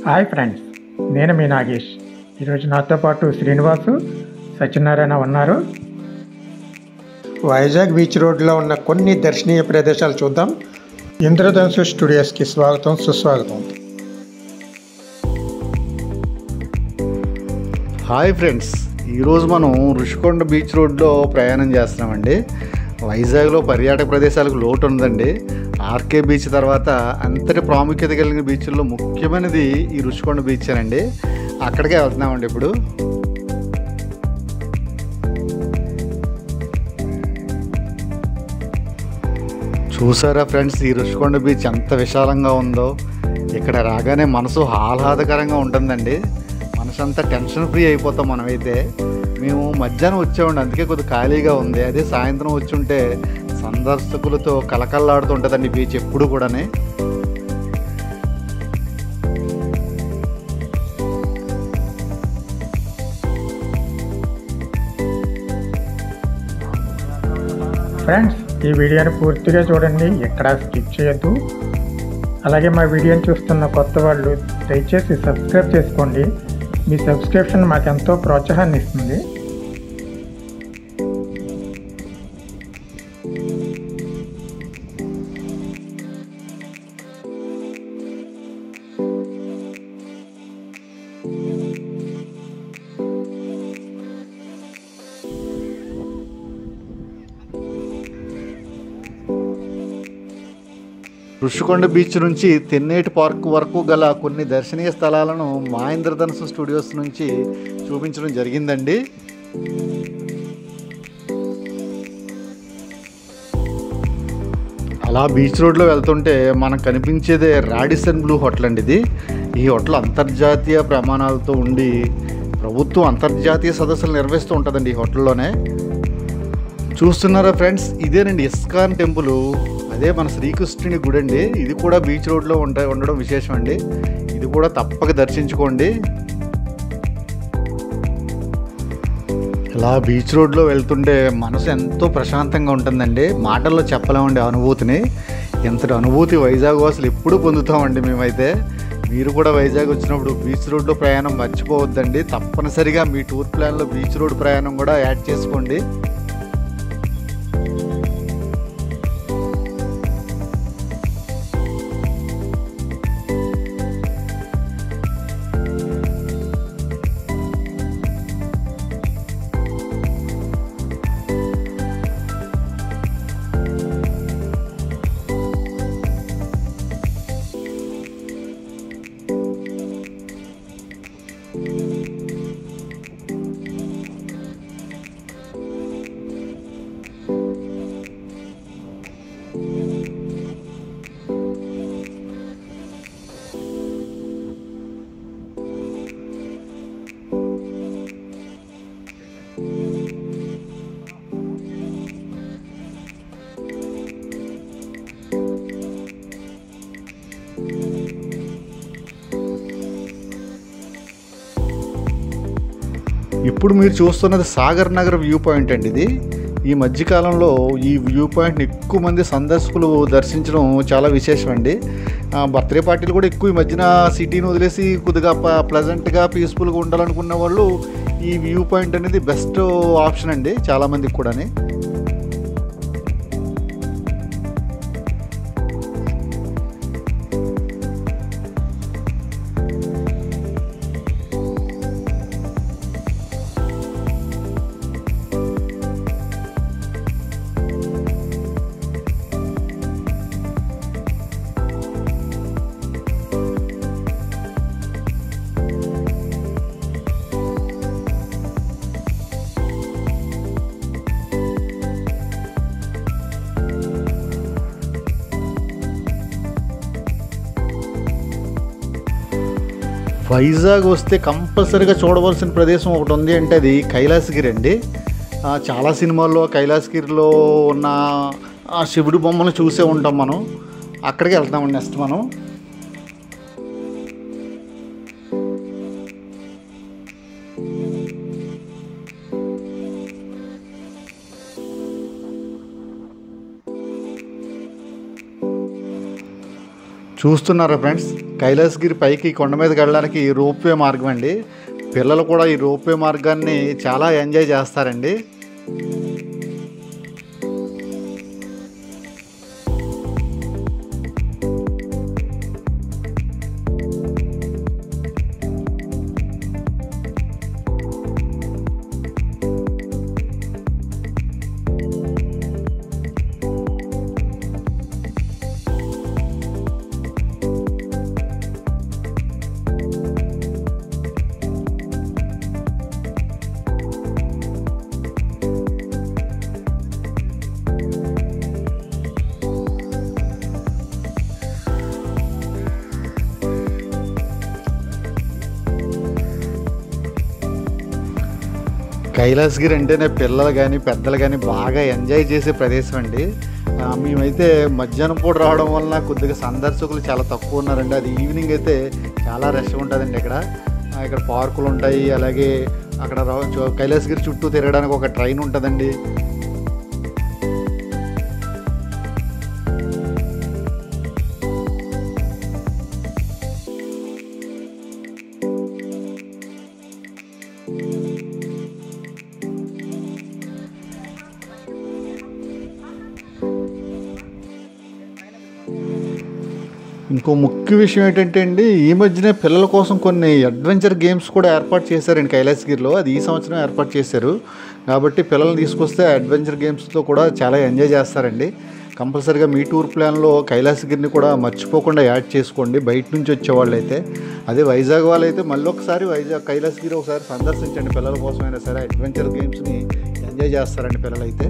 Hi friends, నేను మీ నాగేష్. ఈరోజు నాతో పాటు శ్రీనివాసు, సత్యనారాయణ ఉన్నారు. వైజాగ్ బీచ్ రోడ్లో ఉన్న కొన్ని దర్శనీయ ప్రదేశాలు చూద్దాం. ఇంద్రధనుసు స్టూడియోస్కి స్వాగతం, సుస్వాగతం. హాయ్ ఫ్రెండ్స్, ఈరోజు మనం ఋషికొండ బీచ్ రోడ్లో ప్రయాణం చేస్తున్నామండి. వైజాగ్లో పర్యాటక ప్రదేశాలకు లోటు ఉందండి. ఆర్కే బీచ్ తర్వాత అంతటి ప్రాముఖ్యత కలిగిన బీచ్ల్లో ముఖ్యమైనది ఈ ఋషికొండ బీచ్ అండి. అక్కడికే వెళ్తున్నామండి ఇప్పుడు. చూసారా ఫ్రెండ్స్, ఈ ఋషికొండ బీచ్ ఎంత విశాలంగా ఉందో. ఇక్కడ రాగానే మనసు ఆహ్లాదకరంగా ఉంటుందండి. మనసు అంతా టెన్షన్ ఫ్రీ అయిపోతాం మనమైతే. మేము మధ్యాహ్నం వచ్చామండి, అందుకే కొద్దిగా ఖాళీగా ఉంది. అదే సాయంత్రం వచ్చి ఉంటే సందర్శకులతో కలకల్లాడుతూ ఉంటుందండి బీచ్ ఎప్పుడు కూడానే. ఫ్రెండ్స్, ఈ వీడియోని పూర్తిగా చూడండి, ఎక్కడా స్కిప్ చేయొద్దు. అలాగే మా వీడియోని చూస్తున్న కొత్త వాళ్ళు దయచేసి సబ్స్క్రైబ్ చేసుకోండి. మీ సబ్స్క్రిప్షన్ మాకెంతో ప్రోత్సాహాన్ని ఇస్తుంది. ఋషికొండ బీచ్ నుంచి తెన్నేటి పార్క్ వరకు గల కొన్ని దర్శనీయ స్థలాలను మా ఇంద్రధనుసు స్టూడియోస్ నుంచి చూపించడం జరిగిందండి. అలా బీచ్ రోడ్లో వెళ్తుంటే మనకు కనిపించేదే రాడిసన్ బ్లూ హోటల్ అండి. ఇది ఈ హోటల్ అంతర్జాతీయ ప్రమాణాలతో ఉండి ప్రభుత్వం అంతర్జాతీయ సదస్సులు నిర్వహిస్తూ ఉంటుందండి ఈ హోటల్లోనే. చూస్తున్నారా ఫ్రెండ్స్, ఇదేనండి ఇస్కాన్ టెంపుల్. అదే మన శ్రీకృష్ణుని గుడి అండి. ఇది కూడా బీచ్ రోడ్లో ఉండడం విశేషం అండి. ఇది కూడా తప్పక దర్శించుకోండి. ఇలా బీచ్ రోడ్లో వెళ్తుంటే మనసు ఎంతో ప్రశాంతంగా ఉంటుందండి. మాటల్లో చెప్పలేమండి అనుభూతిని. ఎంతటి అనుభూతి వైజాగ్ వాసులు ఎప్పుడూ పొందుతామండి మేమైతే. మీరు కూడా వైజాగ్ వచ్చినప్పుడు బీచ్ రోడ్లో ప్రయాణం మర్చిపోవద్దండి. తప్పనిసరిగా మీ టూర్ ప్లాన్లో బీచ్ రోడ్ ప్రయాణం కూడా యాడ్ చేసుకోండి. ఇప్పుడు మీరు చూస్తున్నది సాగర్ నగర్ వ్యూ పాయింట్ అండి. ఇది ఈ మధ్యకాలంలో ఈ వ్యూ పాయింట్ని ఎక్కువ మంది సందర్శకులు దర్శించడం చాలా విశేషం అండి. బర్త్డే పార్టీలు కూడా ఎక్కువ ఈ మధ్యన సిటీని వదిలేసి కొద్దిగా ప్లెజెంట్గా పీస్ఫుల్గా ఉండాలనుకున్న వాళ్ళు ఈ వ్యూ పాయింట్ అనేది బెస్ట్ ఆప్షన్ అండి చాలామందికి కూడా. వైజాగ్ వస్తే కంపల్సరీగా చూడవలసిన ప్రదేశం ఒకటి ఉంది అంటే అది కైలాసగిరి అండి. చాలా సినిమాల్లో కైలాసగిరిలో ఉన్న శివుడి బొమ్మను చూసే ఉంటాం మనం. అక్కడికి వెళ్తామండి నెక్స్ట్ మనం. చూస్తున్నారా ఫ్రెండ్స్, కైలాసగిరి పైకి కొండ మీదకి వెళ్ళడానికి రోప్వే మార్గం అండి. పిల్లలు కూడా ఈ రోప్వే మార్గాన్ని చాలా ఎంజాయ్ చేస్తారండి. కైలాసగిరి అంటేనే పిల్లలు కానీ పెద్దలు కానీ బాగా ఎంజాయ్ చేసే ప్రదేశం అండి. మేమైతే మధ్యాహ్నం పూట రావడం వలన కొద్దిగా సందర్శకులు చాలా తక్కువ ఉన్నారండి. అది ఈవినింగ్ అయితే చాలా రష్ ఉంటుందండి. ఇక్కడ పార్కులు ఉంటాయి. అలాగే అక్కడ కైలాసగిరి చుట్టూ తిరగడానికి ఒక ట్రైన్ ఉంటుందండి. ఇంకో ముఖ్య విషయం ఏంటంటే అండి, ఈ మధ్యనే పిల్లల కోసం కొన్ని అడ్వెంచర్ గేమ్స్ కూడా ఏర్పాటు చేశారండి కైలాసగిరిలో. అది ఈ సంవత్సరం ఏర్పాటు చేశారు కాబట్టి పిల్లల్ని తీసుకొస్తే అడ్వెంచర్ గేమ్స్తో కూడా చాలా ఎంజాయ్ చేస్తారండి. కంపల్సరీగా మీ టూర్ ప్లాన్లో కైలాసగిరిని కూడా మర్చిపోకుండా యాడ్ చేసుకోండి బయట నుంచి వచ్చేవాళ్ళు అయితే. అదే వైజాగ్ వాళ్ళు అయితే మళ్ళీ ఒకసారి కైలాసగిరి ఒకసారి సందర్శించండి. పిల్లల కోసమైనా సరే అడ్వెంచర్ గేమ్స్ని ఎంజాయ్ చేస్తారండి పిల్లలైతే.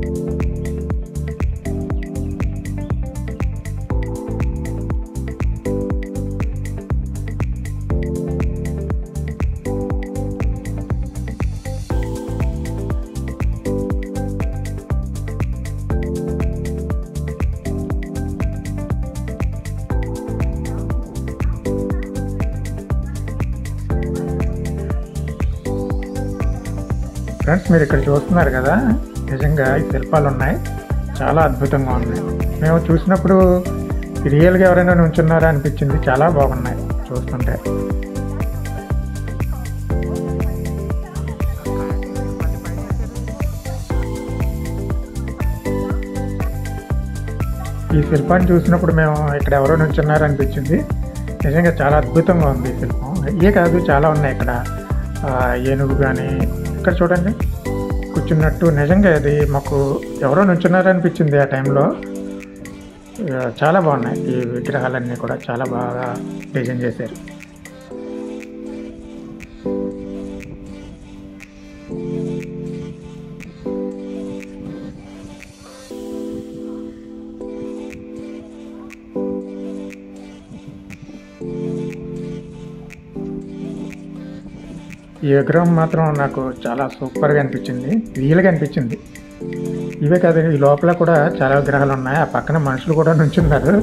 ఫ్రెండ్స్, మీరు ఇక్కడ చూస్తున్నారు కదా, నిజంగా ఈ శిల్పాలు ఉన్నాయి, చాలా అద్భుతంగా ఉన్నాయి. మేము చూసినప్పుడు రియల్గా ఎవరైనా నుంచున్నారా అనిపించింది. చాలా బాగున్నాయి చూస్తుంటే. ఈ శిల్పాన్ని చూసినప్పుడు మేము ఇక్కడ ఎవరో నుంచున్నారా అనిపించింది. నిజంగా చాలా అద్భుతంగా ఉంది ఈ శిల్పం. ఇవే కాదు, చాలా ఉన్నాయి ఇక్కడ. ఏనుగు కానీ ఇక్కడ చూడండి కూర్చున్నట్టు. నిజంగా అది మాకు ఎవరో నుంచున్నారనిపించింది ఆ టైంలో. చాలా బాగున్నాయి ఈ విగ్రహాలన్నీ కూడా, చాలా బాగా డిజైన్ చేశారు. ఈ విగ్రహం మాత్రం నాకు చాలా సూపర్గా అనిపించింది, రియల్గా అనిపించింది. ఇవే కాదు, ఈ లోపల కూడా చాలా విగ్రహాలు ఉన్నాయి. ఆ పక్కన మనుషులు కూడా నుంచున్నారు.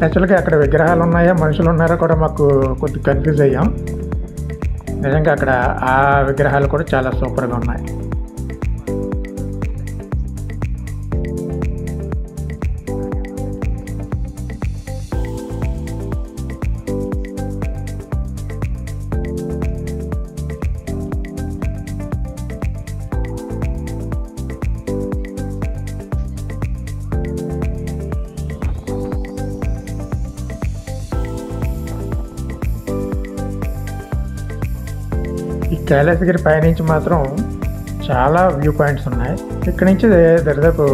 యాక్చువల్గా అక్కడ విగ్రహాలు ఉన్నాయా మనుషులు ఉన్నారో కూడా మాకు కొద్దిగా కన్ఫ్యూజ్ అయ్యాం. నిజంగా అక్కడ ఆ విగ్రహాలు కూడా చాలా సూపర్గా ఉన్నాయి. ఈ కైలాసగిరి పైనుంచి మాత్రం చాలా వ్యూ పాయింట్స్ ఉన్నాయి. ఇక్కడి నుంచి దరిదాపు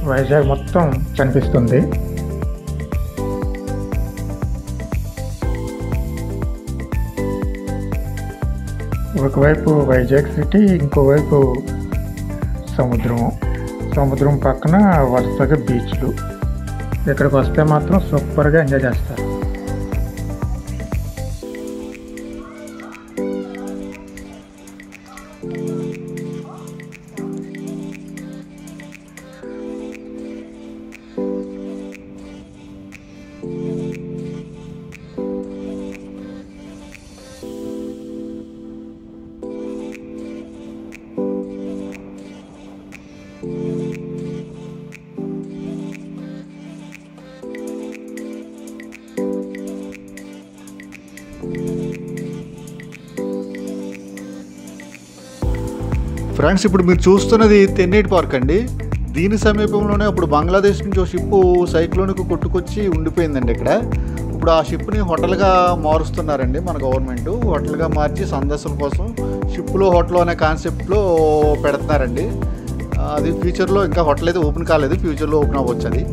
వైజాగ్ మొత్తం కనిపిస్తుంది. ఒకవైపు వైజాగ్ సిటీ, ఇంకోవైపు సముద్రం పక్కన వరుసగా బీచ్లు. ఇక్కడికి వస్తే మాత్రం సూపర్గా ఎంజాయ్ చేస్తారు. ఫ్రెండ్స్, ఇప్పుడు మీరు చూస్తున్నది తెన్నేటి పార్క్ అండి. దీని సమీపంలోనే ఇప్పుడు బంగ్లాదేశ్ నుంచి ఒక షిప్ సైక్లోన్కి కొట్టుకొచ్చి ఉండిపోయిందండి ఇక్కడ. ఇప్పుడు ఆ షిప్ని హోటల్గా మారుస్తున్నారండి మన గవర్నమెంట్. హోటల్గా మార్చి సందర్శన కోసం షిప్లో హోటల్ అనే కాన్సెప్ట్లో పెడుతున్నారండి. అది ఫ్యూచర్లో, ఇంకా హోటల్ అయితే ఓపెన్ కాలేదు, ఫ్యూచర్లో ఓపెన్ అవ్వచ్చు అది.